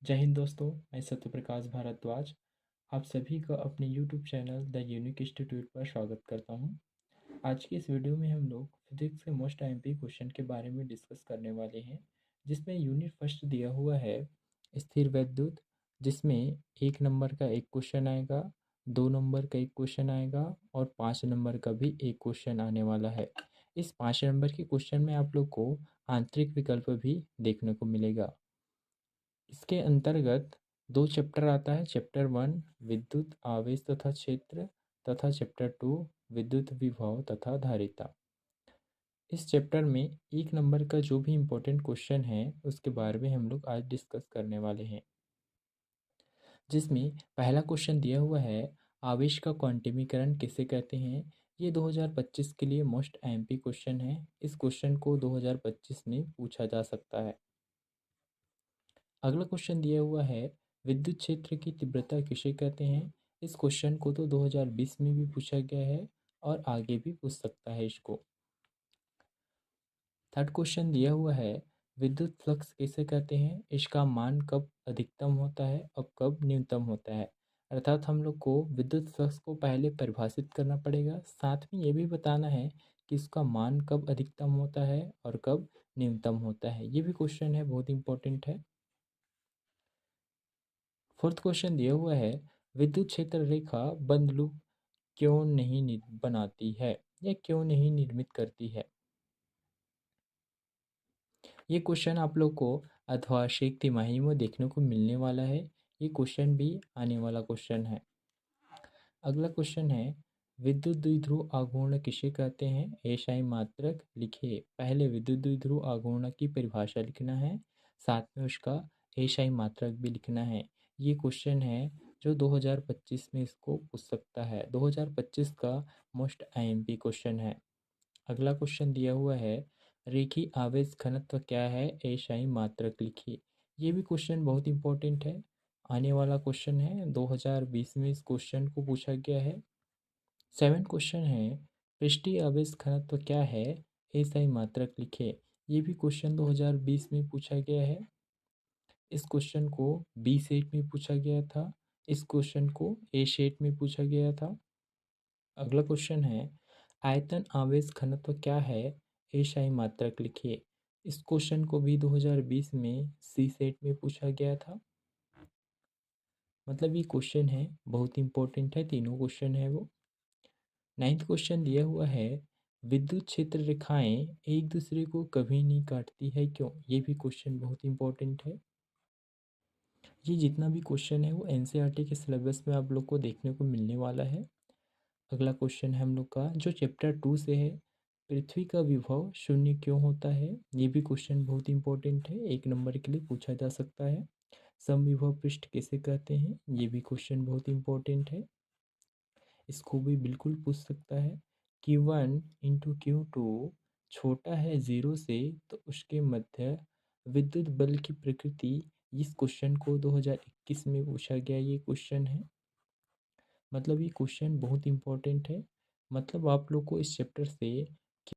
जय हिंद दोस्तों। मैं सत्यप्रकाश भारद्वाज आप सभी का अपने YouTube channel the unique institute पर स्वागत करता हूं। आज की इस वीडियो में हम लोग फिजिक्स के मोस्ट आईएमपी क्वेश्चन के बारे में डिस्कस करने वाले हैं, जिसमें यूनिट फर्स्ट दिया हुआ है स्थिर वैद्युत, जिसमें 1 नंबर का एक क्वेश्चन आएगा, 2 नंबर का एक क्वेश्चन आएगा और 5 नंबर का भी एक क्वेश्चन आने वाला है। इस 5 नंबर के क्वेश्चन में आप लोग को आंतरिक विकल्प भी देखने को मिलेगा। इसके अंतर्गत 2 चैप्टर आता है। चैप्टर 1 विद्युत आवेश तथा क्षेत्र तथा चैप्टर 2 विद्युत विभव तथा धारिता। इस चैप्टर में 1 नंबर का जो भी इम्पोर्टेंट क्वेश्चन है उसके बारे में हम लोग आज डिस्कस करने वाले हैं, जिसमें पहला क्वेश्चन दिया हुआ है आवेश का क्वांटमीकरण किसे कहते हैं। ये 2025 के लिए मोस्ट आईएमपी क्वेश्चन है। इस क्वेश्चन को 2025 में पूछा जा सकता है। अगला क्वेश्चन दिया हुआ है विद्युत क्षेत्र की तीव्रता किसे कहते हैं। इस क्वेश्चन को तो 2020 में भी पूछा गया है और आगे भी पूछ सकता है इसको। थर्ड क्वेश्चन दिया हुआ है विद्युत फ्लक्स किसे कहते हैं। इसका मान कब अधिकतम होता है और कब न्यूनतम होता है। अर्थात हम लोग को विद्युत फ्लक्स को पहले परिभाषित करना पड़ेगा, साथ में ये भी बताना है कि इसका मान कब अधिकतम होता है और कब न्यूनतम होता है। ये भी क्वेश्चन है, बहुत इंपॉर्टेंट है। फोर्थ क्वेश्चन दिया हुआ है विद्युत क्षेत्र रेखा बंद लूप क्यों नहीं बनाती है या क्यों नहीं निर्मित करती है। ये क्वेश्चन आप लोग को अर्धवार्षिक तिमाही में देखने को मिलने वाला है। ये क्वेश्चन भी आने वाला क्वेश्चन है। अगला क्वेश्चन है विद्युत द्विध्रुव आघूर्ण किसे कहते हैं। एसआई मात्रक लिखिए। पहले विद्युत द्विध्रुव आघूर्ण की परिभाषा लिखना है, साथ में उसका एसआई मात्रक भी लिखना है। ये क्वेश्चन है जो 2025 में इसको पूछ सकता है। 2025 का मोस्ट आईएमपी क्वेश्चन है। अगला क्वेश्चन दिया हुआ है रेखीय आवेश घनत्व क्या है, एसआई मात्रक लिखिए। ये भी क्वेश्चन बहुत इंपॉर्टेंट है, आने वाला क्वेश्चन है। 2020 में इस क्वेश्चन को पूछा गया है। 7 क्वेश्चन है पृष्ठीय आवेश घनत्व क्या है, एसआई मात्रक लिखिए। ये भी क्वेश्चन 2020 में पूछा गया है। इस क्वेश्चन को बी सेट में पूछा गया था, इस क्वेश्चन को ए सेट में पूछा गया था। अगला क्वेश्चन है आयतन आवेश घनत्व क्या है, एसआई मात्रक लिखिए। इस क्वेश्चन को भी 2020 में सी सेट में पूछा गया था। मतलब ये क्वेश्चन है, बहुत इंपॉर्टेंट है, तीनों क्वेश्चन है वो। 9th क्वेश्चन दिया हुआ है विद्युत क्षेत्र रेखाएं एक दूसरे को कभी नहीं काटती है क्यों। ये भी क्वेश्चन बहुत इंपॉर्टेंट है। ये जितना भी क्वेश्चन है वो एनसीईआरटी के सिलेबस में आप लोग को देखने को मिलने वाला है। अगला क्वेश्चन है हम लोग का जो चैप्टर 2 से है पृथ्वी का विभव शून्य क्यों होता है। ये भी क्वेश्चन बहुत इंपॉर्टेंट है, 1 नंबर के लिए पूछा जा सकता है। समविभव पृष्ठ किसे कहते हैं, ये भी क्वेश्चन बहुत इंपॉर्टेंट है, इसको भी बिल्कुल पूछ सकता है। Q1 × Q2 छोटा है 0 से तो उसके मध्य विद्युत बल की प्रकृति। इस क्वेश्चन को 2021 में पूछा गया ये क्वेश्चन है। मतलब ये क्वेश्चन बहुत इंपॉर्टेंट है। मतलब आप लोग को इस चैप्टर से